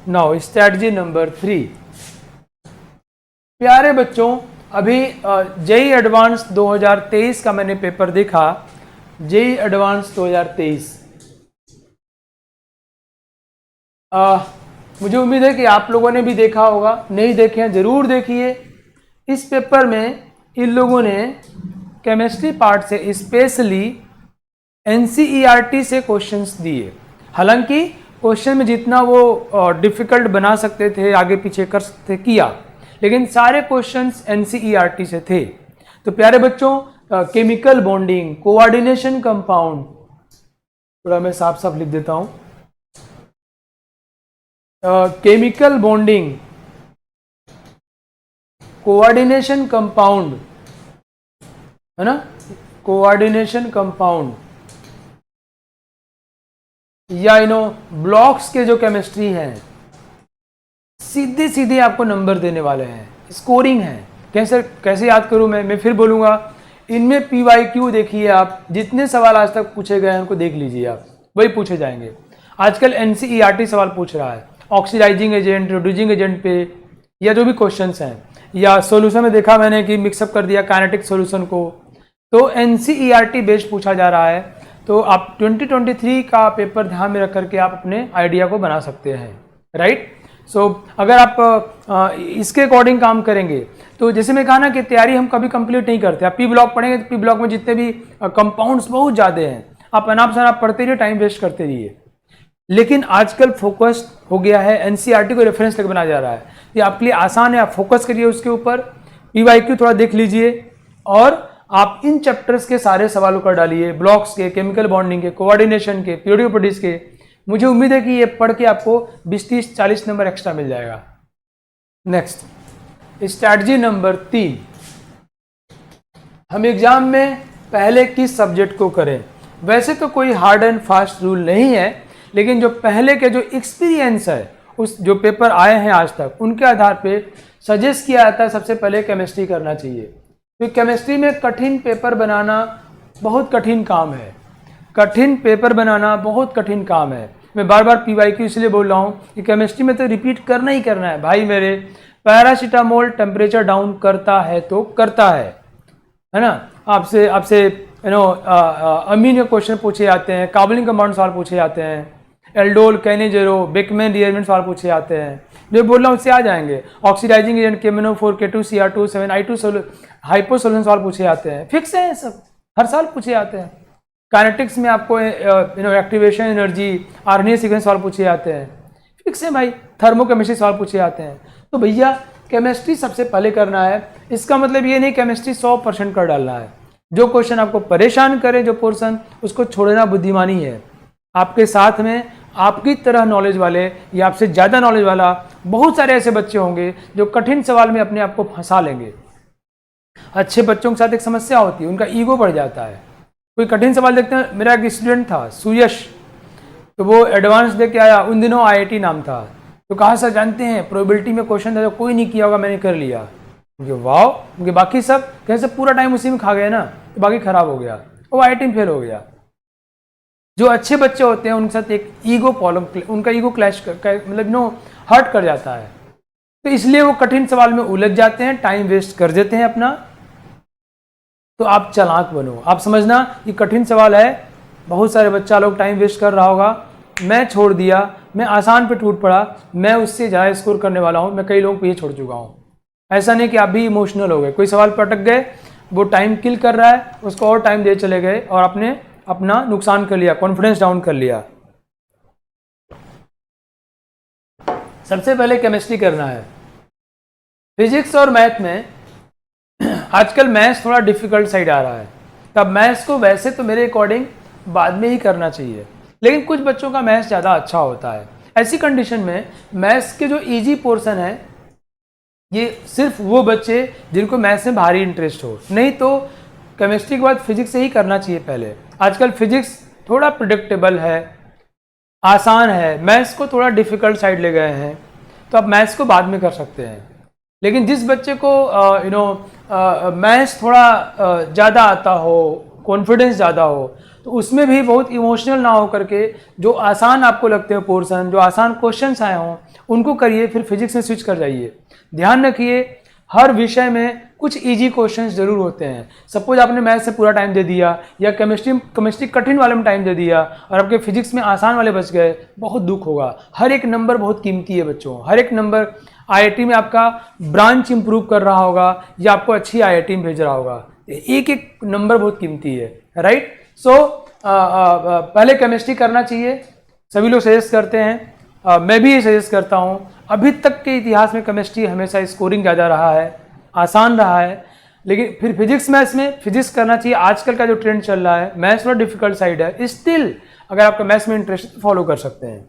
Now strategy number 3। प्यारे बच्चों, अभी जेईई एडवांस 2023 का मैंने पेपर देखा। जेईई एडवांस 2023, मुझे उम्मीद है कि आप लोगों ने भी देखा होगा। नहीं देखे हैं जरूर देखिए। इस पेपर में इन लोगों ने केमिस्ट्री पार्ट से स्पेशली एनसीईआरटी से क्वेश्चंस दिए। हालांकि क्वेश्चन में जितना वो डिफिकल्ट बना सकते थे, आगे पीछे कर सकते किया, लेकिन सारे क्वेश्चंस एनसीईआरटी से थे। तो प्यारे बच्चों, केमिकल बॉन्डिंग, कोऑर्डिनेशन कंपाउंड, थोड़ा मैं साफ साफ लिख देता हूं, केमिकल बॉन्डिंग, कोऑर्डिनेशन कंपाउंड, है ना, कोऑर्डिनेशन कंपाउंड, या ब्लॉक्स के जो केमिस्ट्री है, सीधे सीधे आपको नंबर देने वाले हैं। स्कोरिंग है। कैसे याद करूं मैं फिर बोलूंगा। इनमें पीवाईक्यू देखिए आप, जितने सवाल आज तक पूछे गए हैं उनको देख लीजिए आप, वही पूछे जाएंगे। आजकल एनसीईआरटी सवाल पूछ रहा है ऑक्सीडाइजिंग एजेंट, रिड्यूसिंग एजेंट पे, या जो भी क्वेश्चंस हैं, या सॉल्यूशन में देखा मैंने कि मिक्सअप कर दिया काइनेटिक सॉल्यूशन को। तो एनसीईआरटी बेस्ड पूछा जा रहा है। तो आप 2023 का पेपर ध्यान में रख करके आप अपने आइडिया को बना सकते हैं, राइट। सो अगर आप इसके अकॉर्डिंग काम करेंगे तो जैसे मैं कहा ना कि तैयारी हम कभी कंप्लीट नहीं करते। आप पी ब्लॉक पढ़ेंगे तो पी ब्लॉक में जितने भी कंपाउंड्स बहुत ज़्यादा हैं, आप अनाप शनाप पढ़ते रहिए, टाइम वेस्ट करते रहिए। लेकिन आजकल फोकस हो गया है, एनसीईआरटी को रेफरेंस लेकर बनाया जा रहा है। ये आपके लिए आसान है, आप फोकस करिए उसके ऊपर, पीवाईक्यू थोड़ा देख लीजिए, और आप इन चैप्टर्स के सारे सवालों कर डालिए, ब्लॉक्स के, केमिकल बॉन्डिंग के, कोऑर्डिनेशन के, पीरियोडिक प्रॉपर्टीज के। मुझे उम्मीद है कि ये पढ़ के आपको 20, 30, 40 नंबर एक्स्ट्रा मिल जाएगा। Next, strategy number 3। हम एग्जाम में पहले किस सब्जेक्ट को करें। वैसे तो कोई हार्ड एंड फास्ट रूल नहीं है, लेकिन जो पहले के जो एक्सपीरियंस है, उस जो पेपर आए हैं आज तक, उनके आधार पे सजेस्ट किया जाता है सबसे पहले केमिस्ट्री करना चाहिए। क्योंकि केमिस्ट्री में कठिन पेपर बनाना बहुत कठिन काम है। कठिन पेपर बनाना बहुत कठिन काम है। मैं बार बार पीवाईक्यू इसलिए बोल रहा हूँ कि केमिस्ट्री में तो रिपीट करना ही करना है भाई मेरे। पैरासीटामोल टेम्परेचर डाउन करता है तो करता है ना। आपसे अमीन के क्वेश्चन पूछे जाते हैं, कार्बोनिल कंपाउंड सवाल पूछे जाते हैं, एल्डोल, कैनेजेरो, बेकमैन रिएरेंजमेंट सवाल पूछे जाते हैं। जो बोल रहा हूँ उससे आ जाएंगे। Oxidising agent KMnO4, K2Cr2, 7I2 hypo solution सवाल पूछे जाते हैं। फिक्स है, सब हर साल पूछे जाते हैं। काइनेटिक्स में आपको एक्टिवेशन एनर्जी, आरएनए सीक्वेंस सवाल पूछे जाते हैं। फिक्स है भाई। थर्मोकेमिस्ट्री सवाल पूछे जाते हैं। तो भैया केमिस्ट्री सबसे पहले करना है। इसका मतलब ये नहीं केमिस्ट्री 100% कर डालना है। जो क्वेश्चन आपको परेशान करे, जो पोर्शन, उसको छोड़ना बुद्धिमानी है। आपके साथ में आपकी तरह नॉलेज वाले या आपसे ज़्यादा नॉलेज वाला बहुत सारे ऐसे बच्चे होंगे जो कठिन सवाल में अपने आप को फंसा लेंगे। अच्छे बच्चों के साथ एक समस्या होती है, उनका ईगो बढ़ जाता है। कोई कठिन सवाल देखते हैं। मेरा एक स्टूडेंट था सुयश, तो वो एडवांस दे के आया, उन दिनों IIT नाम था। तो कहा सर जानते हैं प्रोबेबिलिटी में क्वेश्चन था जो कोई नहीं किया होगा, मैंने कर लिया। उनके वाह, उनके बाकी सब कैसे पूरा टाइम उसी में खा गए ना, तो बाकी खराब हो गया, वो IIT में फेल हो गया। जो अच्छे बच्चे होते हैं उनके साथ एक ईगो प्रॉब्लम, उनका ईगो क्लैश मतलब हर्ट कर जाता है। तो इसलिए वो कठिन सवाल में उलझ जाते हैं, टाइम वेस्ट कर देते हैं अपना। तो आप चालाक बनो। आप समझना ये कठिन सवाल है, बहुत सारे बच्चा लोग टाइम वेस्ट कर रहा होगा। मैं छोड़ दिया, मैं आसान पे टूट पड़ा, मैं उससे ज़्यादा स्कोर करने वाला हूँ। मैं कई लोगों को ये छोड़ चुका हूँ। ऐसा नहीं कि आप भी इमोशनल हो गए, कोई सवाल पर अटक गए, वो टाइम किल कर रहा है, उसको और टाइम दे चले गए और आपने अपना नुकसान कर लिया, कॉन्फिडेंस डाउन कर लिया। सबसे पहले केमिस्ट्री करना है। फिजिक्स और मैथ में आजकल मैथ्स थोड़ा डिफिकल्ट साइड आ रहा है। तब मैथ्स को वैसे तो मेरे अकॉर्डिंग बाद में ही करना चाहिए, लेकिन कुछ बच्चों का मैथ्स ज़्यादा अच्छा होता है। ऐसी कंडीशन में मैथ्स के जो इजी पोर्शन है, ये सिर्फ वो बच्चे जिनको मैथ्स में भारी इंटरेस्ट हो, नहीं तो केमिस्ट्री के बाद फिजिक्स से ही करना चाहिए पहले। आजकल फिजिक्स थोड़ा प्रिडिक्टेबल है, आसान है, मैथ्स को थोड़ा डिफिकल्ट साइड ले गए हैं, तो आप मैथ्स को बाद में कर सकते हैं। लेकिन जिस बच्चे को मैथ्स थोड़ा ज़्यादा आता हो, कॉन्फिडेंस ज़्यादा हो, तो उसमें भी बहुत इमोशनल ना हो करके जो आसान आपको लगते हो पोर्शन, जो आसान क्वेश्चंस आए हों उनको करिए, फिर फिजिक्स में स्विच कर जाइए। ध्यान रखिए हर विषय में कुछ इजी क्वेश्चंस जरूर होते हैं। सपोज आपने मैथ से पूरा टाइम दे दिया या केमिस्ट्री कठिन वाले में टाइम दे दिया और आपके फिजिक्स में आसान वाले बच गए, बहुत दुख होगा। हर एक नंबर बहुत कीमती है बच्चों, हर एक नंबर आईआईटी में आपका ब्रांच इंप्रूव कर रहा होगा या आपको अच्छी आईआईटी में भेज रहा होगा। एक एक नंबर बहुत कीमती है, राइट। सो पहले केमिस्ट्री करना चाहिए, सभी लोग सजेस्ट करते हैं, मैं भी ये सजेस्ट करता हूँ। अभी तक के इतिहास में केमिस्ट्री हमेशा स्कोरिंग ज़्यादा रहा है, आसान रहा है, लेकिन फिर फिजिक्स मैथ्स में फिजिक्स करना चाहिए। आजकल का जो ट्रेंड चल रहा है मैथ्स थोड़ा डिफिकल्ट साइड है, स्टिल अगर आपका मैथ्स में इंटरेस्ट फॉलो कर सकते हैं।